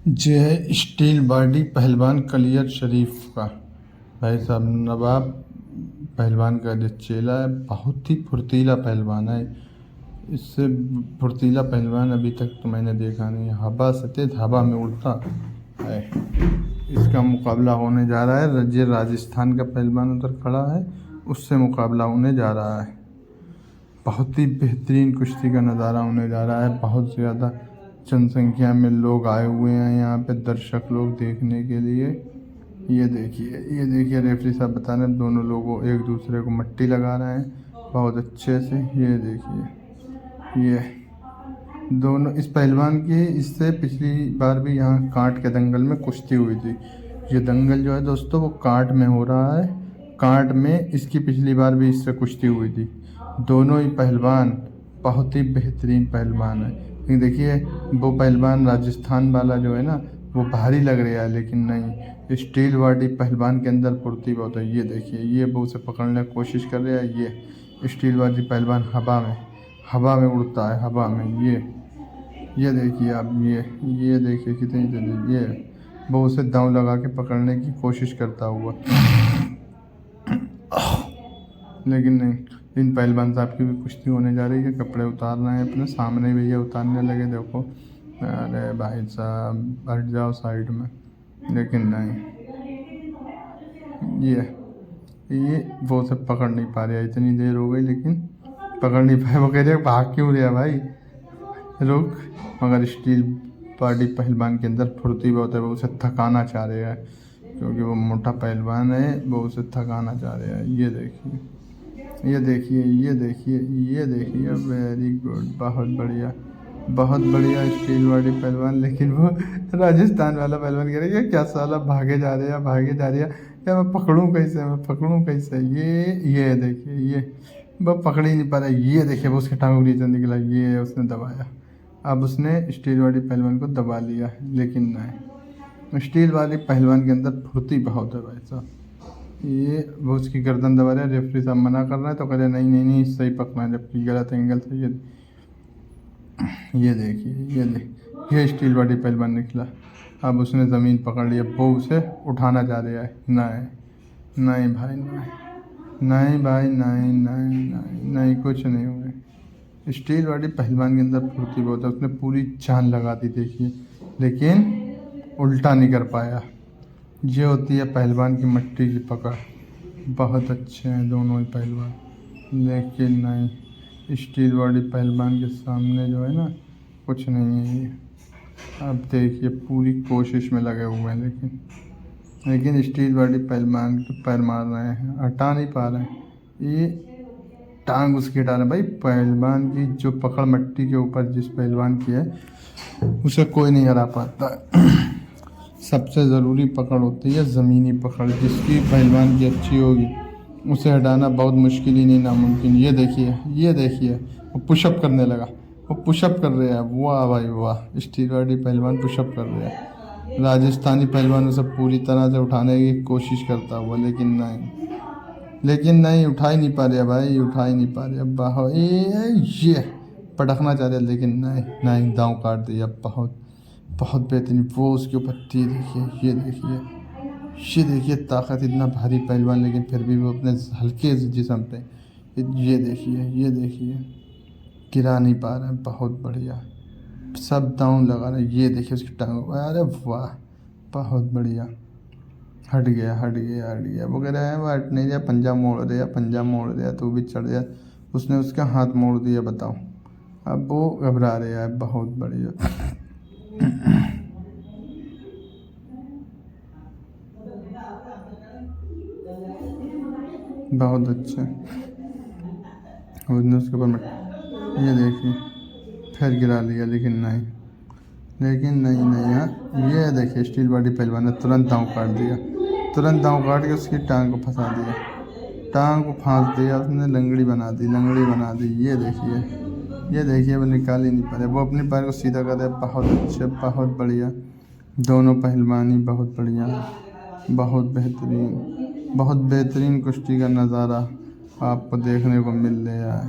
जे है steel body पहलवान कलियर शरीफ का। भाई साहब नवाब पहलवान का जो चेला है, बहुत ही फुर्तीला पहलवान है। इससे फुर्तीला पहलवान अभी तक तो मैंने देखा नहीं। हवा से तेज हवा में उड़ता है। इसका मुकाबला होने जा रहा है, ये राजस्थान का पहलवान उधर खड़ा है, उससे मुकाबला होने जा रहा है। बहुत ही बेहतरीन कुश्ती का नज़ारा होने जा रहा है। बहुत ज़्यादा जनसंख्या में लोग आए हुए हैं यहाँ पे, दर्शक लोग देखने के लिए। ये देखिए रेफरी साहब बता रहे हैं दोनों लोगों एक दूसरे को मट्टी लगा रहे हैं बहुत अच्छे से। ये देखिए ये दोनों इस पहलवान की, इससे पिछली बार भी यहाँ कांट के दंगल में कुश्ती हुई थी। ये दंगल जो है दोस्तों वो कांट में हो रहा है। कांट में इसकी पिछली बार भी इससे कुश्ती हुई थी। दोनों ही पहलवान बहुत ही बेहतरीन पहलवान है। लेकिन देखिए वो पहलवान राजस्थान वाला जो है ना वो भारी लग रहा है, लेकिन नहीं, स्टील बॉडी पहलवान के अंदर फुर्ती बहुत है। ये देखिए ये वो उसे पकड़ने की कोशिश कर रहा है। ये स्टील बॉडी पहलवान हवा में उड़ता है, हवा में। ये देखिए आप, ये देखिए कितनी जल्दी ये वो उसे दांव लगा के पकड़ने की कोशिश करता हुआ, लेकिन नहीं। इन पहलवान साहब की भी कुश्ती होने जा रही है। कपड़े उतार रहे हैं अपने सामने, भैया उतारने लगे देखो। अरे भाई साहब हट जाओ साइड में, लेकिन नहीं, ये वो सब पकड़ नहीं पा रहे। इतनी देर हो गई लेकिन पकड़ नहीं पाए। वो कह रहे भाग क्यों रहा भाई, रुक। मगर स्टील बॉडी पहलवान के अंदर फुर्ती बहुत है। वो उसे थकाना चाह रहे हैं, क्योंकि वो मोटा पहलवान है, वो उसे थकाना चाह रहे हैं। ये देखिए वेरी गुड, बहुत बढ़िया स्टील बॉडी पहलवान। लेकिन वो राजस्थान वाला पहलवान कह रहा है क्या साला भागे जा रहे हैं, क्या मैं पकड़ूं कैसे। ये देखिए ये वो पकड़ ही नहीं पा रहा। ये देखिए वो उसके टांगों के नीचे निकला, ये उसने दबाया। अब उसने स्टील बॉडी पहलवान को दबा लिया, लेकिन नहीं, स्टील वाली पहलवान के अंदर फुर्ती बहुत है भाई साहब। ये वो उसकी गर्दन दबा रहा है। रेफरी साहब मना कर रहे हैं तो कह रहे नहीं सही पकड़ना है, जबकि गलत एंगल से। ये देखिए ये स्टील बॉडी पहलवान निकला। अब उसने ज़मीन पकड़ लिया, वो उसे उठाना चाह रहा है। नहीं भाई, नहीं कुछ नहीं हुआ। स्टील बॉडी पहलवान के अंदर फुर्ती बहुत है, उसने पूरी जान लगा दी देखिए, लेकिन उल्टा नहीं कर पाया। ये होती है पहलवान की मट्टी की पकड़। बहुत अच्छे हैं दोनों ही पहलवान, लेकिन नहीं, स्टील बॉडी पहलवान के सामने जो है ना कुछ नहीं है ये। अब देखिए पूरी कोशिश में लगे हुए हैं, लेकिन स्टील बॉडी पहलवान के पैर मार रहे हैं, हटा नहीं पा रहे हैं। ये टांग उसकी हटा रहे हैं। भाई पहलवान की जो पकड़ मट्टी के ऊपर जिस पहलवान की है उसे कोई नहीं हरा पाता। सबसे ज़रूरी पकड़ होती है ज़मीनी पकड़, जिसकी पहलवान की अच्छी होगी उसे हटाना बहुत मुश्किल ही नहीं, नामुमकिन। ये देखिए वो पुशअप करने लगा, वो पुशअप कर रहे हैं। वाह भाई वाह, स्टील बॉडी पहलवान पुशअप कर रहे हैं। राजस्थानी पहलवान उसे पूरी तरह से उठाने की कोशिश करता हुआ, लेकिन नहीं उठा ही नहीं पा रहे भाई, उठा ही नहीं पा रहे। बाहो ये पटकना चाह रहे, लेकिन नहीं दांव काट दिया। बहुत बेहतरीन वो उसके ऊपर तीर। ये देखिए ताकत, इतना भारी पहलवान लेकिन फिर भी वो अपने हल्के जिस्म पे। ये देखिए गिरा नहीं पा रहा है। बहुत बढ़िया, सब दांव लगा रहे। ये देखिए उसकी टांग, अरे वाह बहुत बढ़िया। हट गया। वो कह रहा है वो हट नहीं रहा, पंजा मोड़ दिया तो भी चढ़ गया। उसने उसका हाथ मोड़ दिया, बताओ। अब वो घबरा रहा है। बहुत बढ़िया। बहुत अच्छा। उसने उसके ऊपर ये देखिए फिर गिरा लिया, लेकिन नहीं यार। ये देखिए स्टील बॉडी पहलवान ने तुरंत दांव काट के उसकी टांग को फंसा दिया, टांग को फांस दिया उसने, लंगड़ी बना दी। ये देखिए वो निकाल ही नहीं पा रहे, वो अपने पैर को सीधा कर रहे। बहुत अच्छे, बहुत बढ़िया। दोनों पहलवानी बहुत बढ़िया, बहुत बेहतरीन कुश्ती का नज़ारा आपको देखने को मिल रहा है।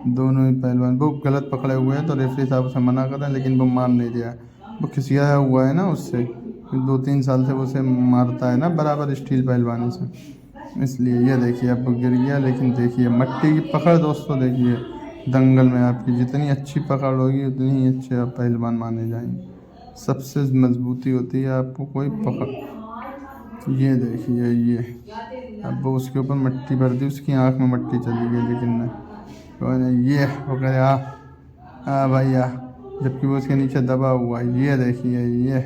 दोनों ही पहलवान वो गलत पकड़े हुए हैं, तो रेफरी साहब उसे मना कर रहे हैं, लेकिन वो मान नहीं रहा है। वो खिसियाया हुआ है ना उससे, 2-3 साल से वो उसे मारता है ना बराबर स्टील पहलवानी से, इसलिए। ये देखिए अब वो गिर गया, लेकिन देखिए मट्टी की पकड़ दोस्तों, देखिए दंगल में आपकी जितनी अच्छी पकड़ होगी उतनी ही अच्छे आप पहलवान माने जाएंगे। सबसे मजबूती होती है आपको कोई पकड़। ये देखिए ये अब वो उसके ऊपर मट्टी भर दी, उसकी आँख में मट्टी चली गई, लेकिन नहीं कोई नहीं। ये वो कह रहे आ भाई आ, जबकि वो उसके नीचे दबा हुआ है। ये देखिए ये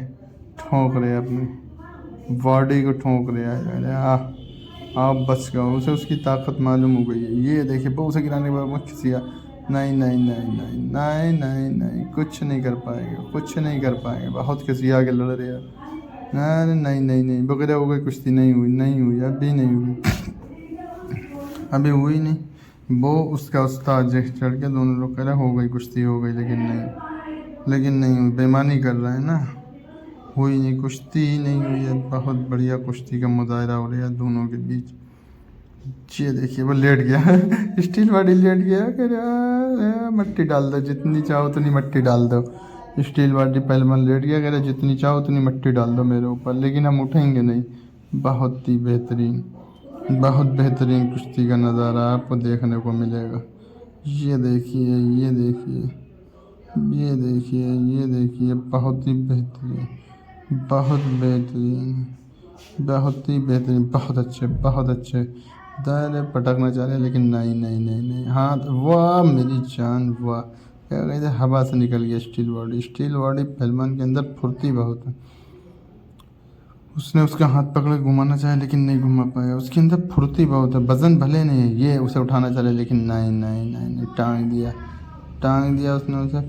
ठोंक रहे अपनी बॉडी को, ठोंक रहे हैं। अरे आप बच गए, उसे उसकी ताकत मालूम हो गई है। ये देखिए वो उसे गिराने के बाद वो खिसिया, नहीं नहीं नहीं नहीं नहीं नहीं नहीं कुछ नहीं कर पाएंगे, कुछ नहीं कर पाएंगे, बहुत खिसिया के लड़ रहे हैं। अरे नहीं नहीं नहीं बगैर हो गई कुश्ती, नहीं हुई नहीं हुई, अभी नहीं हुई, अभी हुई नहीं। वो उसका उस्ताद चढ़ के दोनों लोग कह रहे हो गई कुश्ती हो गई, लेकिन नहीं हुई, बेईमानी कर रहा है ना, हुई नहीं, कुश्ती ही नहीं हुई है। बहुत बढ़िया कुश्ती का मुजाहरा हो रहा है दोनों के बीच। ये देखिए वो लेट गया स्टील बॉडी लेट गया, कह रहा मट्टी डाल दो, जितनी चाहो उतनी मट्टी डाल दो। स्टील बॉडी पहलवान लेट गया, कह रहा जितनी चाहो उतनी मट्टी डाल दो मेरे ऊपर, लेकिन हम उठेंगे नहीं। बहुत ही बेहतरीन, बहुत बेहतरीन कुश्ती का नज़ारा आपको देखने को मिलेगा। ये देखिए ये देखिए ये देखिए ये देखिए बहुत ही बेहतरीन, बहुत बेहतरीन, बहुत ही बेहतरीन, बहुत अच्छे, बहुत अच्छे। दायरे पटकना चाह रहे लेकिन नहीं नहीं नहीं नहीं, हाथ, वाह मेरी जान वाह, क्या कहते हैं हवा से निकल गया स्टील बॉडी। स्टील बॉडी पहलवान के अंदर फुर्ती बहुत है। उसने उसका हाथ पकड़े घुमाना चाहे लेकिन नहीं घुमा पाया, उसके अंदर फुर्ती बहुत है। वजन भले नहीं है, ये उसे उठाना चाहे लेकिन नहीं नहीं नहीं नहीं, टांग दिया, टांग दिया उसने उसे,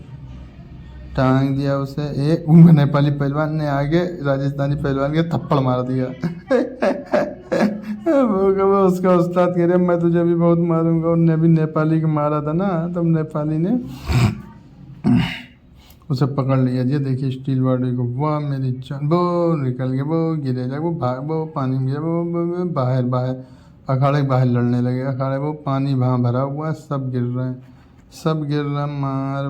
टांग दिया उसे। एक नेपाली पहलवान ने आगे राजस्थानी पहलवान के थप्पड़ मार दिया वो उसका उस्ताद कह रहे मैं तुझे भी बहुत मारूंगा। उनने भी नेपाली को मारा था ना, तब नेपाली ने उसे पकड़ लिया। ये देखिए स्टील बॉडी को, वाह मेरी जान, वो निकल गया, वो गिरेगा, वो भाग, वो पानी में गिरा, वो बाहर बाहर अखाड़े के बाहर लड़ने लगे। अखाड़े वो पानी वहाँ भरा हुआ है, सब गिर रहे हैं, सब गिर रहा, मार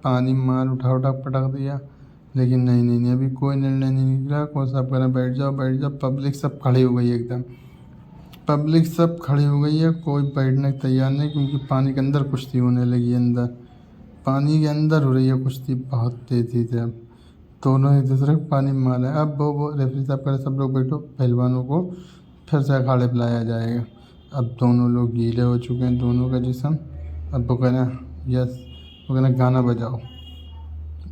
पानी मार उठा उठा पटक दिया, लेकिन नहीं नहीं नहीं अभी कोई निर्णय नहीं निकला। कौन सा कहना बैठ जाओ बैठ जाओ, पब्लिक सब खड़ी हो गई एकदम, पब्लिक सब खड़ी हो गई है, कोई बैठने को तैयार नहीं, क्योंकि पानी के अंदर कुश्ती होने लगी, अंदर पानी के अंदर हो रही है कुश्ती बहुत तेज़ी से। अब दोनों एक दूसरे को पानी में मारा है। अब वो रेफरी साहब कह सब लोग बैठो, पहलवानों को फिर से अखाड़े पे लाया जाएगा। अब दोनों लोग गीले हो चुके हैं, दोनों का जिस्म। अब वो कहना यस, वो कहना गाना बजाओ।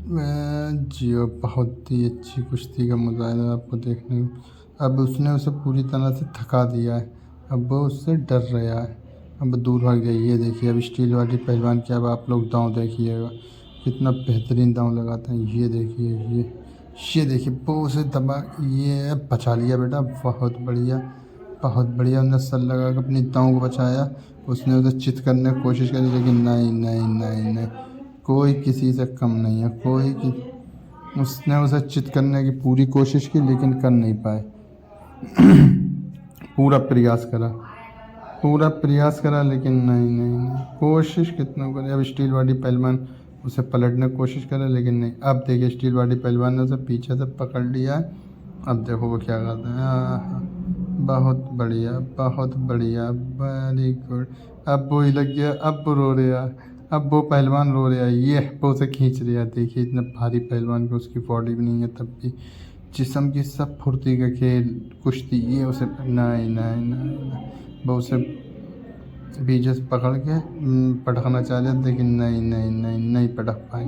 जियो, बहुत ही अच्छी कुश्ती का मुजाहरा आपको देखने को। अब उसने उसे पूरी तरह से थका दिया है, अब वो उससे डर रहा है, अब दूर भाग जाइए। ये देखिए अब स्टील वाली पहलवान के, अब आप लोग दांव देखिएगा कितना बेहतरीन दांव लगाते हैं। ये देखिए ये देखिए वो उसे दबा, ये बचा लिया बेटा, बहुत बढ़िया बहुत बढ़िया। उसने सर लगा के अपनी दांव को बचाया। उसने उसे चित करने की कोशिश करी, लेकिन नहीं नहीं नहीं नहीं, कोई किसी से कम नहीं है, उसने उसे चित करने की पूरी कोशिश की, लेकिन कर नहीं पाए पूरा प्रयास करा लेकिन नहीं नहीं नहीं, कोशिश कितना करे। अब स्टील बॉडी पहलवान उसे पलटने की कोशिश करे, लेकिन नहीं। अब देखिए स्टील बॉडी पहलवान ने उसे पीछे से पकड़ लिया है। अब देखो वो क्या करता है, बहुत बढ़िया बहुत बढ़िया, वेरी गुड। अब वो ही लग गया, अब वो रो रहा है, अब वो पहलवान रो रहा है, ये वो उसे खींच रहा है। देखिए इतना भारी पहलवान को, उसकी बॉडी भी नहीं है, तब भी जिस्म की सब फुर्ती का खेल कुश्ती। ये उसे नहीं नहीं नहीं, वो उसे पीछे से पकड़ के पटकना चाह रहे, लेकिन नहीं नहीं नहीं नहीं पटक पाए।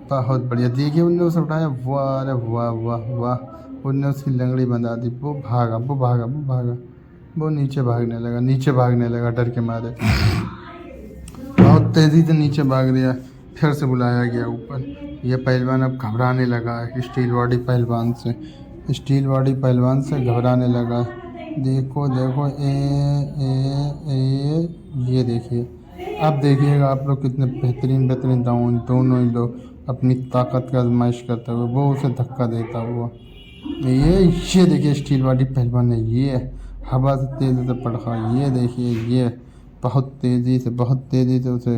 बहुत बढ़िया, देखिए उनने उसे उठाया, वाह अरे वाह वाह वाह, उनने उसकी लंगड़ी बंधा दी। वो भागा, वो नीचे भागने लगा डर के मारे, बहुत तेज़ी से नीचे भाग रहा। फिर से बुलाया गया ऊपर। यह पहलवान अब घबराने लगा है स्टील बॉडी पहलवान से घबराने लगा। देखो ये देखिए, अब देखिएगा आप लोग कितने बेहतरीन दोनों ही लोग अपनी ताकत का आजमाइश करते हुए, वो उसे धक्का देता हुआ। ये देखिए स्टील बॉडी पहलवान ने ये हवा से तेज़ी से पटका। ये देखिए ये बहुत तेज़ी से उसे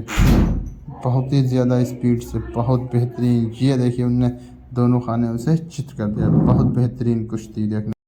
बहुत ही ज़्यादा स्पीड से, बहुत बेहतरीन। ये देखिए उनने दोनों खाने उसे चित कर दिया। बहुत बेहतरीन कुश्ती देखने